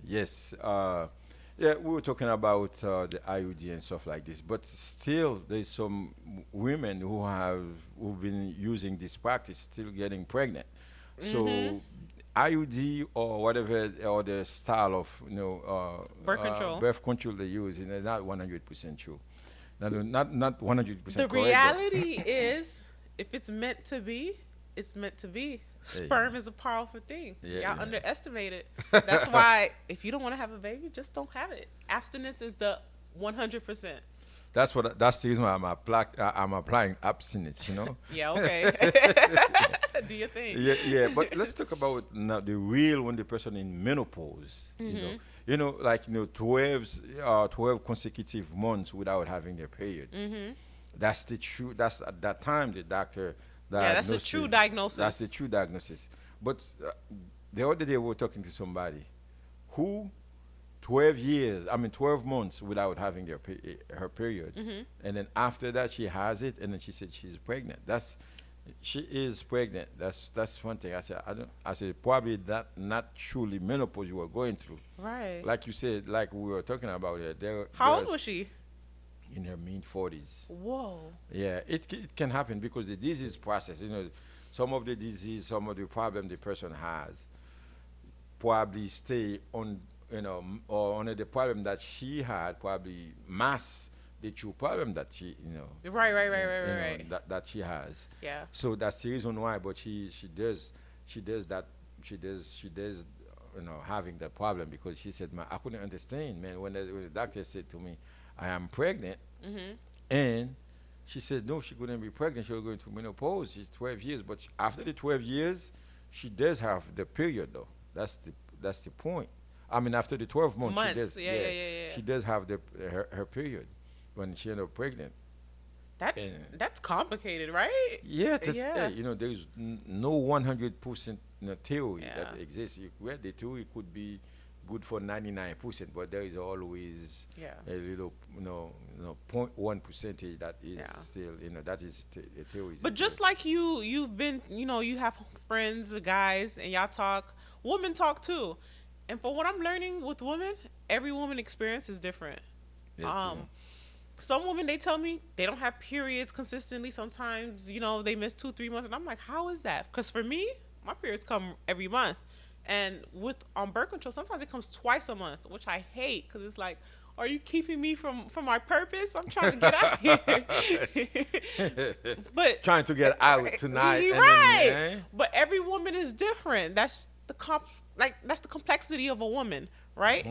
Yes. Yeah, we were talking about the IUD and stuff like this, but still, there's some women who've been using this practice still getting pregnant. Mm-hmm. So, IUD or whatever or the style of Birth control. birth control they use is not 100% true. Not The 100% correct, but reality is, if it's meant to be, it's meant to be. hey, Sperm is a powerful thing. yeah, Y'all yeah. underestimate it. That's why if you don't want to have a baby, just don't have it. Abstinence is the 100%. That's the reason why I'm applying abstinence. Yeah, okay. Do your thing. Yeah, yeah. But let's talk about now the real when the person in menopause. Mhm. Like 12 consecutive months without having their period. Mhm. That's the true. That's at that time the doctor Yeah, that's the diagnosed true it. That's the diagnosis. true diagnosis. But the other day we were talking to somebody who 12 years, I mean 12 months without having her period. Mhm. And then after that she has it and then she said she's pregnant. She is pregnant. That's one thing. I said probably that not truly menopause you were going through. Right. Like you said, like we were talking about it, How old there's was she? in her mid 40s. Whoa. Yeah, it can happen because the disease process, some of the disease, some of the problem the person has probably stay on, or on the problem that she had probably mask the true problem that Right, right, right, right, right, right. that she has. Yeah. So that's the reason why. But she does that she does having that problem because she said, man, I couldn't understand, man, when the doctor said to me, I am pregnant, Mhm. and she said no, she couldn't be pregnant. She was going through menopause. She's 12 years, but after the 12 years, she does have the period though. That's the point. I mean, after the 12 months, she Months. does. Yeah, Yeah, yeah, yeah, yeah. she does have her period when she ended up pregnant. That And that's complicated, right? yeah, Yeah. there's no 100% theory Yeah. that exists. The theory could be good for 99%, but there is always Yeah. Yeah. a little, 0.1 percentage that is Yeah. still, that is a theory. But just like you've been, you have friends, guys, and y'all talk. Women talk too, and for what I'm learning with women, every woman experience is different. It's, Um, some women they tell me they don't have periods consistently. Sometimes they miss 2, 3 months, and I'm like, how is that? Because for me, my periods come every month, and with on birth control, sometimes it comes twice a month, which I hate because it's like, are you keeping me from my purpose? I'm trying to get out here. But trying to get out tonight, you're and then right. eh? But every woman is different. That's the complexity of a woman, right?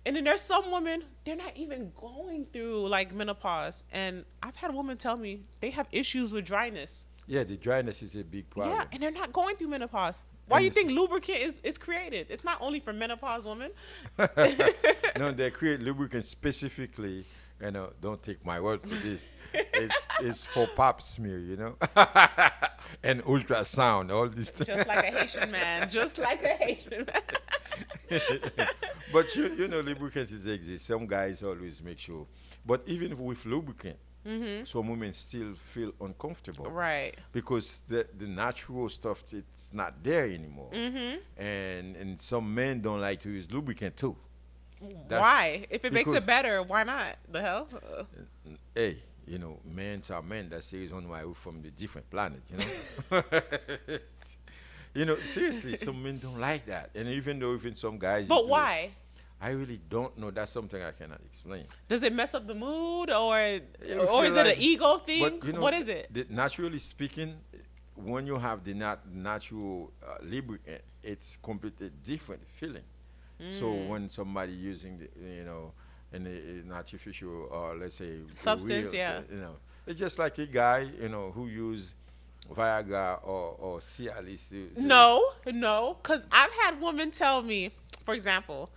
And then there's some women they're not even going through like menopause, and I've had women tell me they have issues with dryness. Yeah, the dryness is a big Yeah, problem. and they're not going through menopause. Why And do you think lubricant is created? It's not only for menopause women. no, they create lubricant specifically. Don't take my word for this. It's for pop smear, and ultrasound, all these things. Just like a Haitian man. Just like a Haitian man. But lubricants exist. Some guys always make sure. But even with lubricant, some women still feel uncomfortable Right. because the natural stuff it's not there anymore. And some men don't like to use lubricant too. That's Why? If it makes because it better, why not? The hell? hey, men are men. That's the reason why we're from the different planet. Seriously, some men don't like that, and even some guys. But why? I really don't know. That's something I cannot explain. Does it mess up the mood, or You or feel is it an like- ego thing? But What is it? naturally speaking, when you have the natural lubricant, it's completely different feeling. So when somebody using an artificial or let's say Substance, real, yeah. it's just like a guy who use Viagra or Cialis. No, no, because I've had women tell me, for example,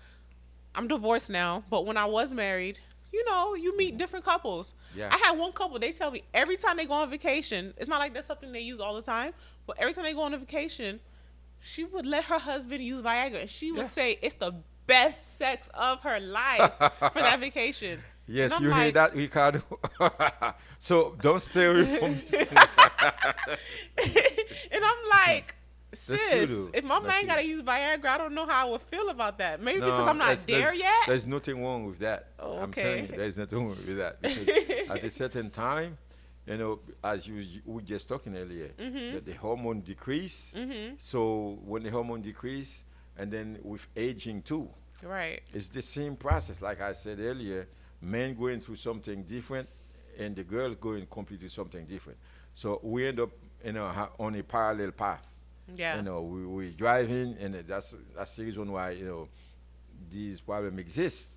I'm divorced now, but when I was married, you meet different couples. Yeah. I had one couple, they tell me every time they go on vacation, it's not like that's something they use all the time, but every time they go on a vacation, she would let her husband use Viagra, and she would Yeah. say it's the best sex of her life for that vacation. And Yes, I'm you hear like, that, Ricardo? So don't stay away from this thing. and I'm like, That's you sis, do. if my That's man you. gotta use Viagra, I don't know how I would feel about that. Maybe because I'm No, not there yet. there's nothing wrong with that. Oh, I'm telling you, okay. there's nothing wrong with that because at a certain time, as you were just talking earlier, Mhm. that the hormone decrease. Mhm. So when the hormone decrease, and then with aging too, Right. it's the same process. Like I said earlier, men going through something different, and the girl going completely something different. So we end up, on a parallel path. Yeah. We driving, and that's the reason why these problems exist,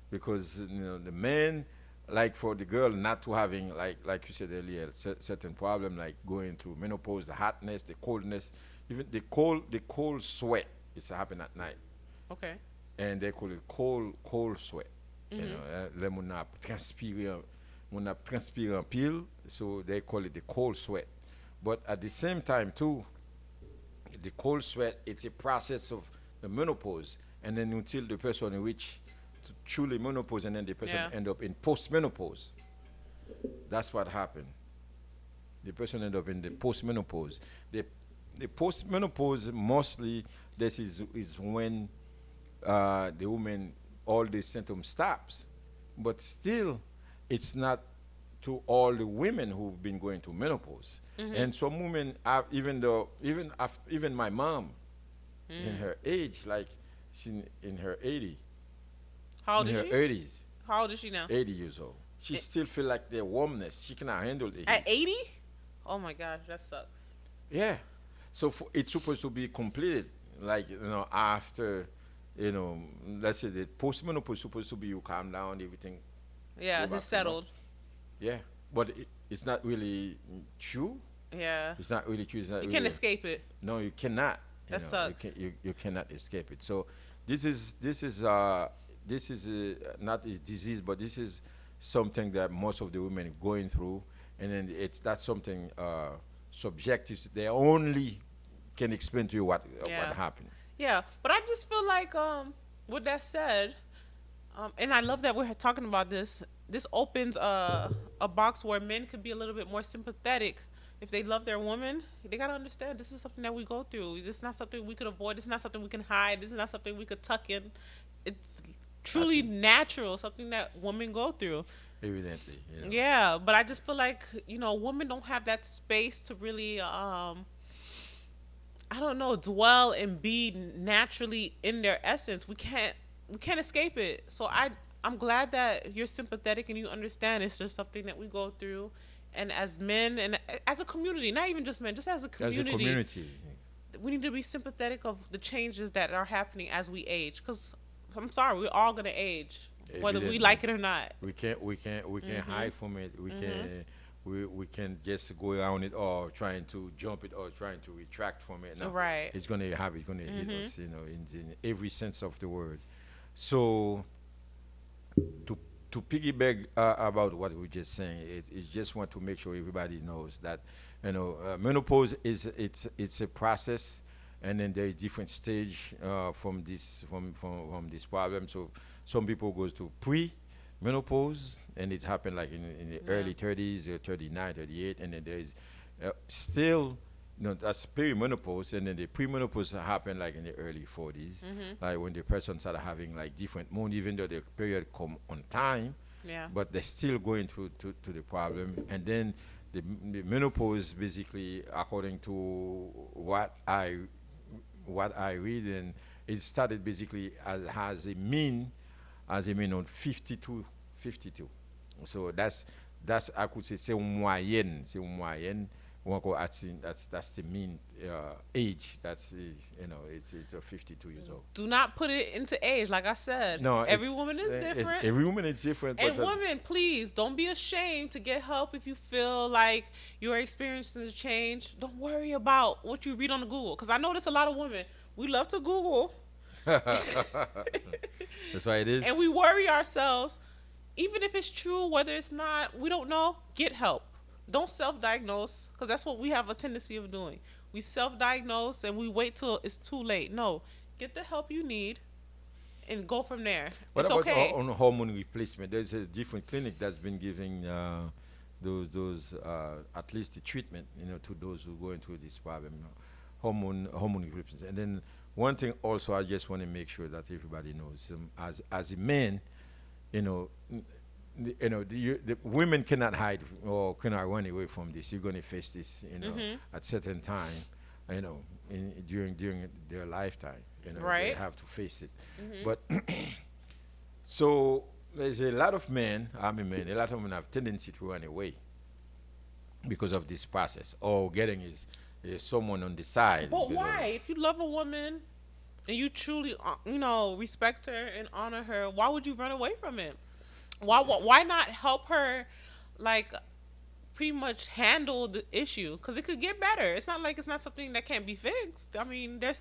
because the men, like for the girl not to having, like you said earlier, certain problem like going through menopause, the hotness, the coldness, even the cold sweat. It's happen at night, Okay. and they call it cold sweat. Mhm. Les moun ap transpire, en pile, so they call it the cold sweat. But at the same time too, the cold sweat, it's a process of the menopause, and then until the person reach to truly menopause, and then the person Yeah. end up in post-menopause. That's what happened. The person end up in the post-menopause. The post-menopause, mostly this is when the woman, all the symptoms stops, but still it's not to all the women who've been going to menopause. Mhm. And some women have, even though even my mom in Mm. her age, like she in her 80, How in old is her she? 80s, How old is she now? 80 years old, she Eh, still feel like the warmness. She cannot handle the At heat. 80? Oh my gosh, that sucks. Yeah. So it's supposed to be completed, like after, let's say the postmenopause supposed to be you calm down, everything Yeah, go he's back to normal. settled. Yeah, but it's not really true. Yeah. It's not really true. It's not You can't really. escape it. No, you cannot. That You sucks. can you cannot escape it. So this is not a disease, but this is something that most of the women going through, and then that's something subjective. They only can explain to you what Yeah. happened. Yeah. But I just feel like with that said, and I love that we're talking about this. This opens a box where men could be a little bit more sympathetic. If they love their woman, they gotta understand this is something that we go through. It's not something we could avoid. It's not something we can hide. This is not something we could tuck in. It's I truly see. natural, something that women go through. Evidently. Yeah, but I just feel like women don't have that space to really I don't know, dwell and be naturally in their essence. We can't escape it. So I'm glad that you're sympathetic and you understand it's just something that we go through. And as men and as a community, not even just men, just as a As a community, community, we need to be sympathetic of the changes that are happening as we age. Because I'm sorry, we're all gonna age, whether we evidently. like it or not. We can't hide from it. We can just go around it, or trying to jump it, or trying to retract from it. No, Right. it's gonna hit us, in every sense of the word. So to piggyback about what we were just saying, it just want to make sure everybody knows that menopause it's a process, and then there is different stage from this problem. So some people goes to pre-menopause, and it happened like in the Yeah. early 30s, 39, 38, and then there is still that's perimenopause, and then the premenopause happen like in the early 40s, Mhm. like when the person started having like different moon, even though the period come on time, Yeah. but they're still going through to the problem. And then the menopause, basically, according to what I read, and it started basically as a mean on 52. So that's I could say c'est une moyenne. That's the mean age. It's 52 years old. Do not put it into age. Like I said, No, every woman is different. every woman is different, but And women, please don't be ashamed to get help if you feel like you're experiencing a change. Don't worry about what you read on the Google, because I notice a lot of women, we love to Google that's why it is. and we worry ourselves. Even if it's true, whether it's not, we don't know, get help. Don't self-diagnose, because that's what we have a tendency of doing. We self-diagnose and we wait till it's too late. No, get the help you need and go from there. What It's about okay. on hormone replacement? There's a different clinic that's been giving those at least the treatment, to those who go into this problem. hormone equilibrium. And then one thing also, I just want to make sure that everybody knows, as a man, you know, the women cannot hide or cannot run away from this. You're going to face this, Mhm. at certain time, you know, during their lifetime. They Right. have to face it. Mhm. But so there's a lot of men, I mean, men, a lot of men have tendency to run away because of this process, or getting is someone on the side But because of why? If you love a woman and you truly, respect her and honor her, why would you run away from it? Why not help her, like, pretty much handle the issue? Because it could get better. It's not like it's not something that can't be fixed. I mean, yeah.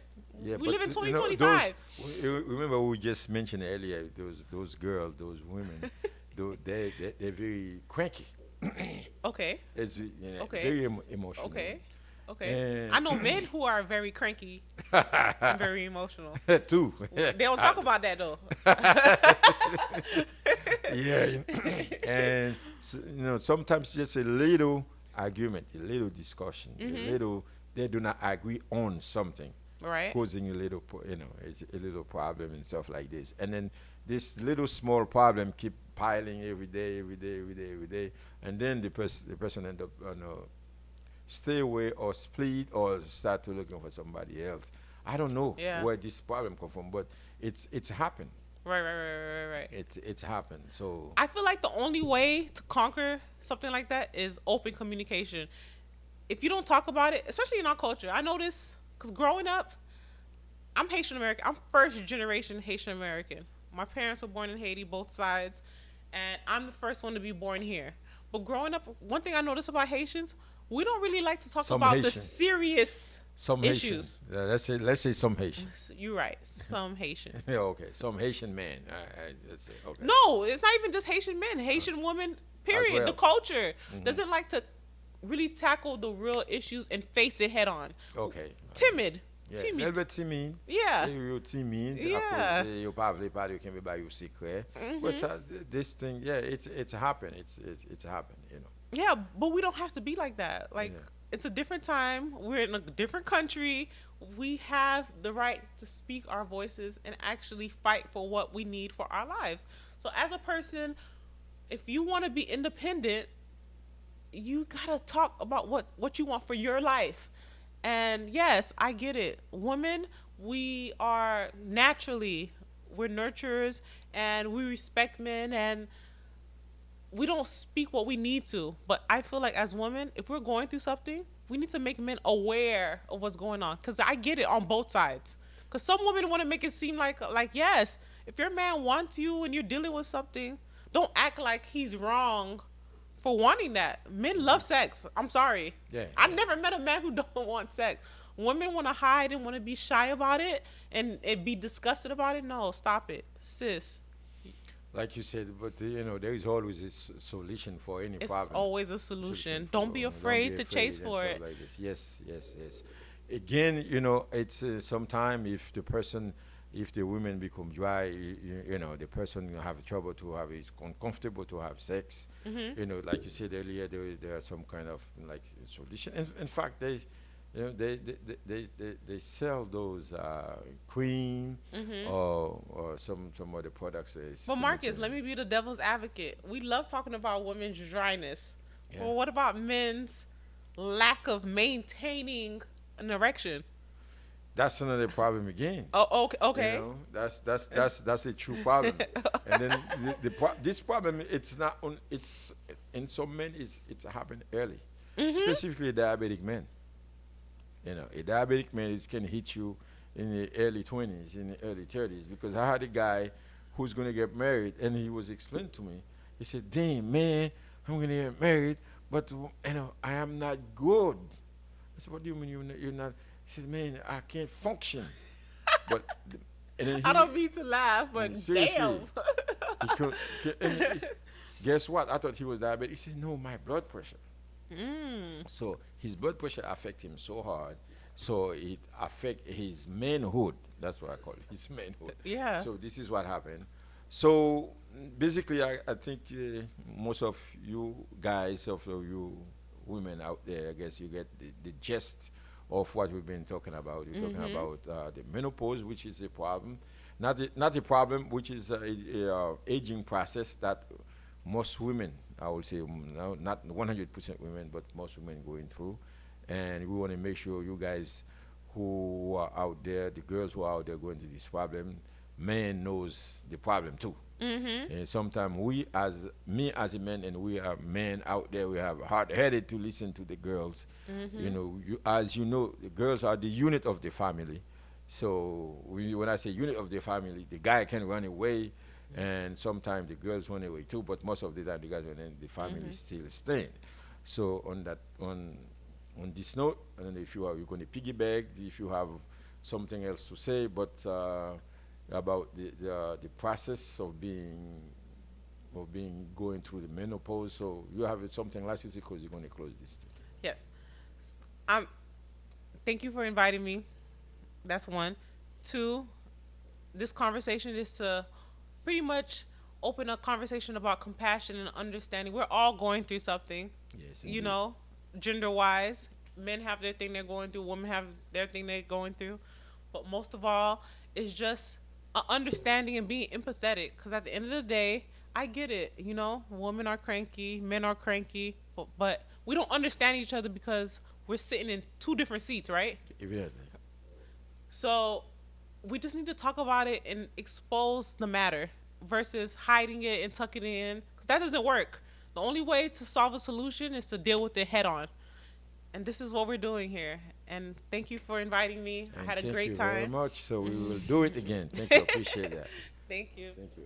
we But live in those 2025. remember we just mentioned earlier, those girls, those women, they're very cranky. Okay. It's Okay. very emotional. Okay. Okay. And I know men who are very cranky and very emotional. too. They don't talk about that though. Yeah, and so, sometimes just a little argument, a little discussion, a Mhm. little they do not agree on something, Right. causing a little, it's a little problem and stuff like this, and then this little small problem keep piling every day, every day, every day, every day, and then the person end up, stay away or split or start to looking for somebody else. I don't know Yeah. where this problem come from, but it's happened. Right. It's happened. So I feel like the only way to conquer something like that is open communication. If you don't talk about it, especially in our culture, I know this because growing up, I'm Haitian American. I'm first generation Haitian American. My parents were born in Haiti, both sides, and I'm the first one to be born here. But growing up, one thing I noticed about Haitians, we don't really like to talk some about the Haitian, serious some Haitian. issues. Let's say some Haitian. You're right, some Haitian. Yeah, okay, some Haitian man. Let's say okay. No, it's not even just Haitian men. Haitian women, As period. The well. culture Hmm. doesn't like to really tackle the real issues and face it head on. Okay. Timid. Yeah, Timid. elbe timide. Yeah. You timide. Yeah. Après, you pas vle parler, you can be by your secret. But Hmm. this thing, yeah, it's happened. It's happened. Yeah, but we don't have to be like that. Like, Yeah. it's a different time. We're in a different country. We have the right to speak our voices and actually fight for what we need for our lives. So as a person, if you want to be independent, you gotta talk about what you want for your life. And yes, I get it. Women, we are naturally, we're nurturers, and we respect men, and we don't speak what we need to. But I feel like as women, if we're going through something, we need to make men aware of what's going on. Cause I get it on both sides. Cause some women want to make it seem like yes, if your man wants you and you're dealing with something, don't act like he's wrong for wanting that. Men love sex. I'm sorry. Yeah, I yeah. never met a man who don't want sex. Women want to hide and want to be shy about it and be disgusted about it. No, stop it, sis. Like you said, but there is always a solution for any It's problem. always a Solution solution. for Don't be afraid to chase and for stuff it. like this. Yes, yes, yes. Again, it's sometime if if the women become dry, the person have trouble to have is uncomfortable to have sex. Mhm. Like you said earlier, there are some kind of like solution. In fact, they sell those cream Mhm. or some other products. But Marcus, let me be the devil's advocate. We love talking about women's dryness. Yeah. Well, what about men's lack of maintaining an erection? That's another problem again. Oh, okay, okay. That's a true problem. And then this problem, it's not on. It's in some men, it's happened early, specifically diabetic men. A diabetic man can hit you in the early 20s, in the early 30s. Because I had a guy who's gonna get married, and he was explaining to me. He said, "Damn man, I'm gonna get married, but I am not good." I said, "What do you mean you're not?" He said, "Man, I can't function." But and then I don't mean to laugh, but seriously, damn. he and guess what? I thought he was diabetic. He said, "No, my blood pressure." Mm. So his blood pressure affect him so hard, so it affect his manhood. That's what I call it, his manhood. Yeah. So this is what happened. So basically, I think most of you guys, of you women out there, I guess you get the gist of what we've been talking about. We're talking Mhm. about the menopause, which is a problem, not a problem, which is a aging process that most women, I would say, no, not 100% women, but most women going through. And we want to make sure you guys who are out there, the girls who are out there going through this problem, man knows the problem too. Mhm. And sometimes we, as me as a man, and we are men out there, we have hard-headed to listen to the girls. You Mhm. know, as you know, the girls are the unit of the family. So when I say unit of the family, the guy can run away, and sometimes the girls run away too. But most of the time, the guys run, and the family Mhm. still staying. So on this note, I don't know if you're going to piggyback, if you have something else to say, but about the process of being going through the menopause. So you have something last year because you're going to close this thing. Yes. Um. Thank you for inviting me. That's one. Two. This conversation is to pretty much open a conversation about compassion and understanding. We're all going through something, Yes, you indeed. know, gender wise. Men have their thing they're going through, women have their thing they're going through. But most of all, it's just understanding and being empathetic. Because at the end of the day, I get it. You know, women are cranky, men are cranky, but we don't understand each other because we're sitting in two different seats, right? Evidently. So we just need to talk about it and expose the matter versus hiding it and tucking it in because that doesn't work. The only way to solve a solution is to deal with it head on. And this is what we're doing here. And thank you for inviting me. I And had a thank great you very time. much. So we will do it again. Thank you. Appreciate that. Thank you. Thank you.